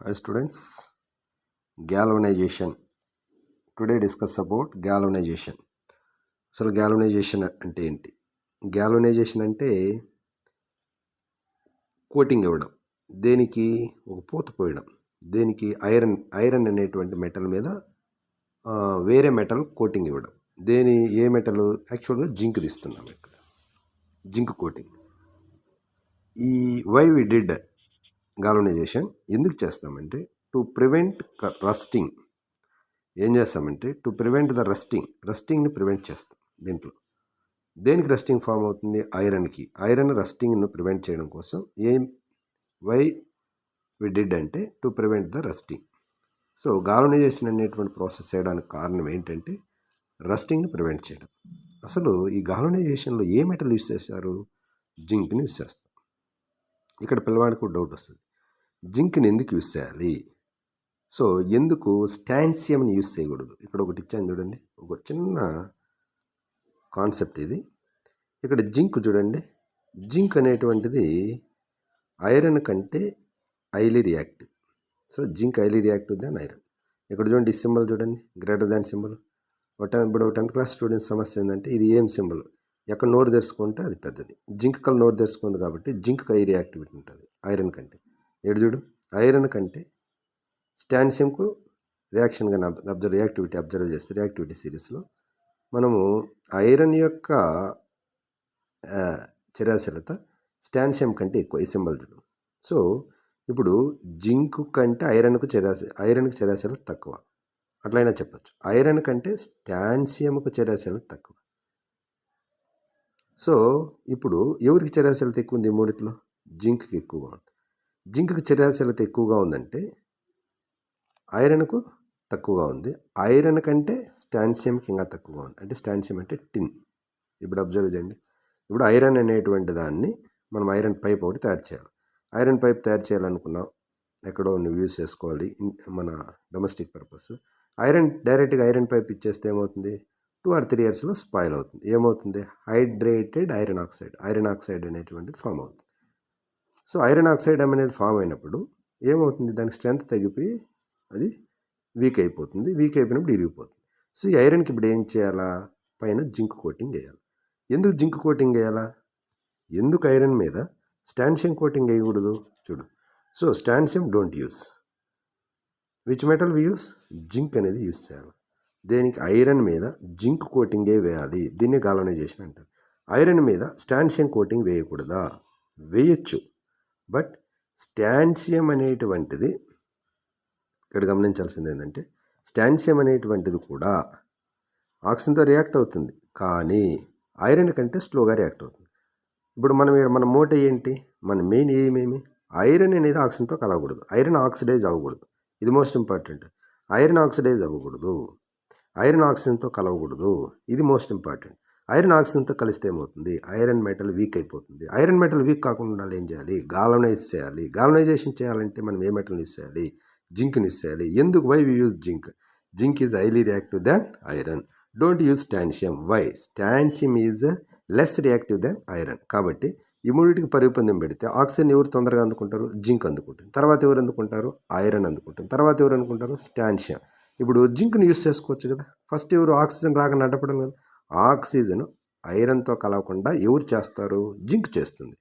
Hi students, galvanization. Today discuss about galvanization. అసలు galvanization అంటే ఏంటి? galvanization అంటే కోటింగ్ ఇవ్వడం. దేనికి? ఒక పూత పోయడం. దేనికి? ఐరన్ అనేటువంటి మెటల్ మీద వేరే మెటల్ కోటింగ్ ఇవ్వడం. ఏ మెటల్? యాక్చువల్గా జింక్ తీస్తున్నాం ఇక్కడ. Zinc coating. ఈ వై వి డిడ్ galvanization ఎందుకు చేస్తామంటే టు ప్రివెంట్ రస్టింగ్. ఏం చేస్తామంటే టు ప్రివెంట్ ద రస్టింగ్ని ప్రివెంట్ చేస్తాం. దీంట్లో దేనికి రస్టింగ్ ఫామ్ అవుతుంది? ఐరన్ రస్టింగ్ను ప్రివెంట్ చేయడం కోసం వై వి డిడ్ అంటే to prevent the rusting. So galvanisation అనేటువంటి ప్రాసెస్ చేయడానికి కారణం ఏంటంటే రస్టింగ్ని ప్రివెంట్ చేయడం. అసలు ఈ గాల్వనైజేషన్లో ఏ మెటల్ యూస్ చేశారు? జింక్ని యూస్ చేస్తాం. ఇక్కడ పిల్లవాడికి డౌట్ వస్తుంది, జింక్ని ఎందుకు యూస్ చేయాలి? సో ఎందుకు స్టాన్సియంని యూస్ చేయకూడదు? ఇక్కడ ఒకటి ఇచ్చాను చూడండి, ఒక చిన్న కాన్సెప్ట్ ఇది. ఇక్కడ జింక్ చూడండి, జింక్ అనేటువంటిది ఐరన్ కంటే highly reactive. So zinc highly reactive than iron. ఇక్కడ చూడండి, ఈ సింబల్ చూడండి, గ్రేటర్ దాన్ సింబల్. ఇప్పుడు 10th క్లాస్ స్టూడెంట్స్ సమస్య ఏంటంటే ఇది ఏం సింబల్? ఎక్కడ నోట్ తెరుచుకుంటే అది పెద్దది. జింక్ కల్ నోట్ తెరుచుకుంది కాబట్టి జింక్ హై రియాక్టివిటీ ఉంటుంది ఐరన్ కంటే. ఎడు చూడు, ఐరన్ కంటే స్టాన్సియంకు రియాక్షన్గా అబ్జర్వ్ చేస్తే రియాక్టివిటీ సిరీస్లో మనము ఐరన్ యొక్క చర్యాశీలత స్టాన్సియం కంటే ఎక్కువ. ఈ సింబల్ చూడు. సో ఇప్పుడు జింక్ కంటే ఐరన్కు చర్యాశీలత తక్కువ, అట్లయినా చెప్పచ్చు. ఐరన్ కంటే స్టాన్సియంకు చర్యాశీలత తక్కువ. సో ఇప్పుడు ఎవరికి చర్యాశీలత ఎక్కువ ఉంది? మూడిట్లో జింక్కి ఎక్కువగా ఉంది. జింక్కి చర్యాశీలత ఎక్కువగా ఉందంటే ఐరన్కు తక్కువగా ఉంది. ఐరన్ కంటే స్టాన్సియంకి ఇంకా తక్కువగా ఉంది. అంటే స్టాన్సియం అంటే టిన్. ఇప్పుడు అబ్జర్వ్ చేయండి. ఇప్పుడు ఐరన్ అనేటువంటి దాన్ని మనం ఐరన్ పైప్ ఒకటి తయారు చేయాలి. ఐరన్ పైప్ తయారు చేయాలనుకున్నాం, ఎక్కడో నువ్వు యూజ్ చేసుకోవాలి మన డొమెస్టిక్ పర్పస్. డైరెక్ట్గా ఐరన్ పైప్ ఇచ్చేస్తే ఏమవుతుంది? 2 or 3 yearsలో స్పాయిల్ అవుతుంది. ఏమవుతుంది? హైడ్రేటెడ్ ఐరన్ ఆక్సైడ్ అనేటువంటిది ఫామ్ అవుతుంది. సో ఐరన్ ఆక్సైడ్ అనేది ఫామ్ అయినప్పుడు ఏమవుతుంది? దానికి స్ట్రెంత్ తగ్గిపోయి అది వీక్ అయిపోతుంది. వీక్ అయిపోయినప్పుడు ఇరిగిపోతుంది. సో ఈ ఐరన్కి ఇప్పుడు ఏం చేయాలా? పైన జింక్ కోటింగ్ వేయాలి. ఎందుకు జింక్ కోటింగ్ వేయాలా? ఎందుకు ఐరన్ మీద స్టాన్సియం కోటింగ్ వేయకూడదు? చూడు. So stannum don't use. Which metal we use? Zinc అనేది యూస్ చేయాలి. దేనికి? ఐరన్ మీద జింక్ కోటింగే వేయాలి. దీన్ని గాల్వనైజేషన్ అంటారు. ఐరన్ మీద స్టాన్సియం కోటింగ్ వేయకూడదా? వేయచ్చు. బట్ స్టాన్సియం అనేటువంటిది ఇక్కడ గమనించాల్సింది ఏంటంటే స్టాన్సియం అనేటువంటిది కూడా ఆక్సిజన్తో రియాక్ట్ అవుతుంది, కానీ ఐరన్ కంటే స్లోగా రియాక్ట్ అవుతుంది. ఇప్పుడు మన మోటో ఏంటి? మన మెయిన్ ఏమేమి? ఐరన్ అనేది ఆక్సిజన్తో కలవకూడదు, ఐరన్ ఆక్సిడైజ్ అవ్వకూడదు. ఇది మోస్ట్ ఇంపార్టెంట్. ఐరన్ ఆక్సిడైజ్ అవ్వకూడదు, ఐరన్ ఆక్సిజన్తో కలవకూడదు. ఇది మోస్ట్ ఇంపార్టెంట్. ఐరన్ ఆక్సిజన్తో కలిస్తే ఏమవుతుంది? ఐరన్ మెటల్ వీక్ అయిపోతుంది. ఐరన్ మెటల్ వీక్ కాకుండా ఏం చేయాలి? గాల్వనైజ్ చేయాలి. గాల్వనైజేషన్ చేయాలంటే మనం ఏ మెటల్ యూస్ చేయాలి? జింక్ని యూస్ చేయాలి. ఎందుకు? Why we use zinc? Zinc is highly reactive than iron. Don't use stannum. Why? Stannum is less reactive than iron. కాబట్టి ఈ మూడింటికి పరిపందం పెడితే ఆక్సిజన్ ఎవరు తొందరగా అందుకుంటారు? జింక్ అందుకుంటుంది. తర్వాత ఎవరు అందుకుంటారు? ఐరన్ అందుకుంటుంది. తర్వాత ఎవరు అనుకుంటారు? స్టాన్సియం. ఇప్పుడు జింక్ని యూస్ చేసుకోవచ్చు కదా. ఫస్ట్ ఎవరు? ఆక్సిజన్ రాకుండా అడ్డపడం కదా. ఆక్సిజన్ ఐరన్తో కలవకుండా ఎవరు చేస్తారు? జింక్ చేస్తుంది.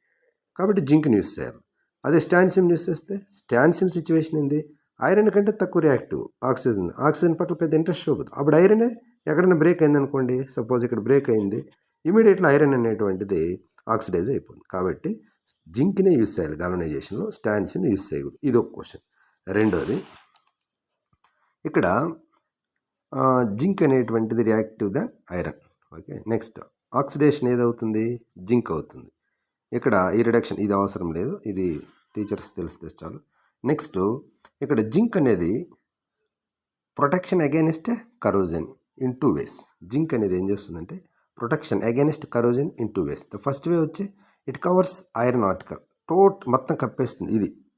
కాబట్టి జింక్ని యూస్ చేయాలి. అదే స్టాన్సియం యూస్ చేస్తే స్టాన్సియం సిచ్యువేషన్ ఏంది? ఐరన్ కంటే తక్కువ రియాక్టివ్. ఆక్సిజన్ పట్ల పెద్ద ఇంట్రెస్ట్ చూపదు. అప్పుడు ఐరనే ఎక్కడైనా బ్రేక్ అయింది అనుకోండి, సపోజ్ ఇక్కడ బ్రేక్ అయింది, ఇమీడియట్లీ ఐరన్ అనేటువంటిది ఆక్సిడైజ్ అయిపోతుంది. కాబట్టి జింక్నే యూస్ చేయాలి గాల్వనైజేషన్లో, స్టాన్సియం యూస్ చేయకూడదు. ఇది ఒక క్వశ్చన్. రెండోది, ఇక్కడ జింక్ అనేటువంటిది reactive than iron. Okay, next oxidation ఏదవుతుంది? జింక్ అవుతుంది. ఇక్కడ ఈ రిడక్షన్ ఇది అవసరం లేదు, ఇది టీచర్స్ తెలిస్తే చాలు. నెక్స్ట్ ఇక్కడ జింక్ అనేది protection against corrosion in 2 ways. Zinc అనేది ఏం చేస్తుందంటే protection against corrosion in 2 ways. The first way వచ్చి ఇట్ కవర్స్ ఐరన్ ఆర్టికల్, మొత్తం కప్పేస్తుంది.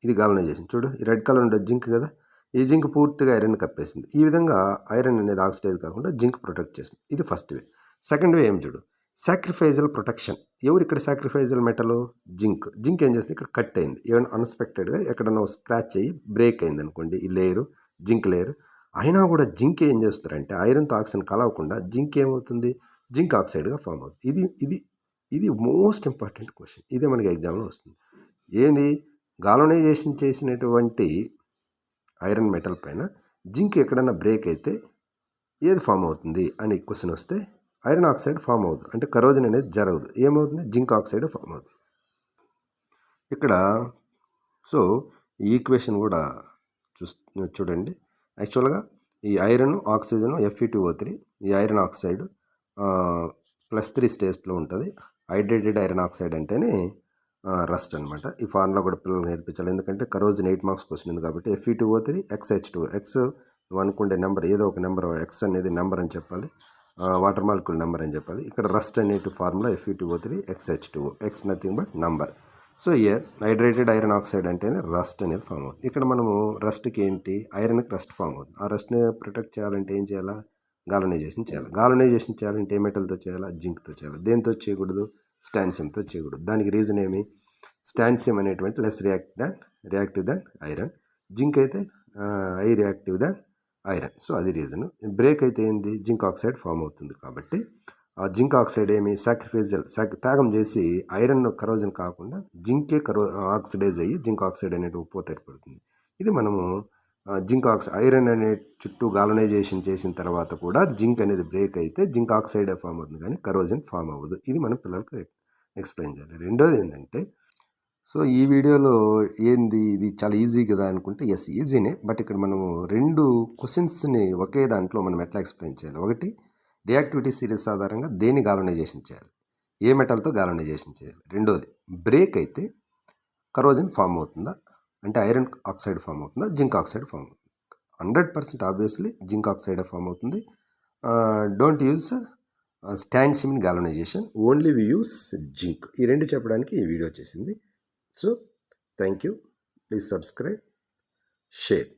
ఇది గాల్వనైజేషన్. చూడు, ఈ రెడ్ కలర్ ఉండే జింక్ కదా, ఈ జింక్ పూర్తిగా ఐరన్ కప్పేసింది. ఈ విధంగా ఐరన్ అనేది ఆక్సిడైజ్ కాకుండా జింక్ ప్రొటెక్ట్ చేస్తుంది. ఇది ఫస్ట్ వే. సెకండ్ వే ఏం చూడు, సాక్రిఫైజల్ ప్రొటెక్షన్. ఎవరు ఇక్కడ సాక్రిఫైజల్ మెటల్? జింక్. జింక్ ఏం చేస్తుంది? ఇక్కడ కట్ అయింది. ఏమైనా అన్ఎక్స్పెక్టెడ్గా ఎక్కడన్నా స్క్రాచ్ అయ్యి బ్రేక్ అయింది అనుకోండి, ఈ లేయరు, జింక్ లేయర్. అయినా కూడా జింక్ ఏం చేస్తారంటే ఐరన్తో ఆక్సిజన్ కలవకుండా జింక్ ఏమవుతుంది? జింక్ ఆక్సైడ్గా ఫామ్ అవుతుంది. ఇది ఇది ఇది మోస్ట్ ఇంపార్టెంట్ క్వశ్చన్. ఇదే మనకి ఎగ్జామ్లో వస్తుంది. ఏంది? గాల్వనైజేషన్ చేసినటువంటి ఐరన్ మెటల్ పైన జింక్ ఎక్కడన్నా బ్రేక్ అయితే ఏది ఫామ్ అవుతుంది అని క్వశ్చన్ వస్తే ఐరన్ ఆక్సైడ్ ఫామ్ అవుతుంది. అంటే కరోజన్ అనేది జరగదు. ఏమవుతుంది? జింక్ ఆక్సైడ్ ఫామ్ అవుతుంది ఇక్కడ. సో ఈ ఈక్వేషన్ కూడా చూడండి. యాక్చువల్గా ఈ ఐరన్ ఆక్సిజన్ Fe2O3, ఈ ఐరన్ ఆక్సైడ్ +3 స్టేజ్లో ఉంటుంది. హైడ్రేటెడ్ ఐరన్ ఆక్సైడ్ అంటేనే రస్ట్ అనమాట. ఈ ఫార్ములా కూడా పిల్లలు నేర్పించాలి, ఎందుకంటే కరోజన్ 8 మార్క్స్ క్వశ్చన్ ఉంది కాబట్టి. Fe2O3 XH2, ఎక్స్ అనుకుంటే నెంబర్ ఏదో ఒక నెంబర్, ఎక్స్ అనేది నెంబర్ అని చెప్పాలి, వాటర్ మాలిక్యూల్ నెంబర్ అని చెప్పాలి. ఇక్కడ రస్ట్ అనేటి formula Fe2O3 XH2O, X nothing but number. So year hydrated iron oxide అంటేనే రస్ట్ అనేది ఫామ్ అవుతుంది. ఇక్కడ మనము రస్ట్కి ఏంటి? ఐరన్కి రస్ట్ ఫామ్ అవుతుంది. ఆ రస్ట్ని ప్రొటెక్ట్ చేయాలంటే ఏం చేయాలా? గాల్వనైజేషన్ చేయాలి. గాల్వనైజేషన్ చేయాలంటే ఏ మెటల్తో చేయాలా? జింక్తో చేయాలి. దేంతో చేయకూడదు? స్టాన్సియంతో చేయకూడదు. దానికి రీజన్ ఏమి? స్టాన్సియం అనేటువంటి less reactive than iron. Zinc అయితే high reactive than iron. So అది రీజన్. బ్రేక్ అయితే ఏంది? జింక్ ఆక్సైడ్ ఫామ్ అవుతుంది. కాబట్టి ఆ జింక్ ఆక్సైడ్ ఏమి? త్యాగం చేసి ఐరన్ కరోజన్ కాకుండా జింకే ఆక్సిడైజ్ అయ్యి జింక్ ఆక్సైడ్ అనేది ఉప్పు ఏర్పడుతుంది. ఇది మనము జింక్ ఐరన్ అనే చుట్టూ గాల్వనైజేషన్ చేసిన తర్వాత కూడా జింక్ అనేది బ్రేక్ అయితే జింక్ ఆక్సైడ్ ఫామ్ అవుతుంది, కానీ కరోజన్ ఫామ్ అవ్వదు. ఇది మనం పిల్లలకు ఎక్స్ప్లెయిన్ చేయాలి. రెండోది ఏంటంటే, సో ఈ వీడియోలో ఏంది ఇది చాలా ఈజీ కదా అనుకుంటే, ఎస్ ఈజీనే, బట్ ఇక్కడ మనము 2 క్వశ్చన్స్ని ఒకే దాంట్లో మనం ఎట్లా ఎక్స్ప్లెయిన్ చేయాలి. ఒకటి, రియాక్టివిటీ సిరీస్ ఆధారంగా దేన్ని గాల్వనైజేషన్ చేయాలి, ఏ మెటల్తో గాల్వనైజేషన్ చేయాలి. రెండోది, బ్రేక్ అయితే కరోజన్ ఫామ్ అవుతుందా, అంటే ఐరన్ ఆక్సైడ్ ఫామ్ అవుతుందా, జింక్ ఆక్సైడ్ ఫామ్ అవుతుంది. 100% ఆబ్వియస్లీ జింక్ ఆక్సైడ్ ఫామ్ అవుతుంది. Don't use stannum galvanization, only we use zinc. ఈ రెండు చెప్పడానికి ఈ వీడియో చేసింది. So thank you. Please subscribe, share.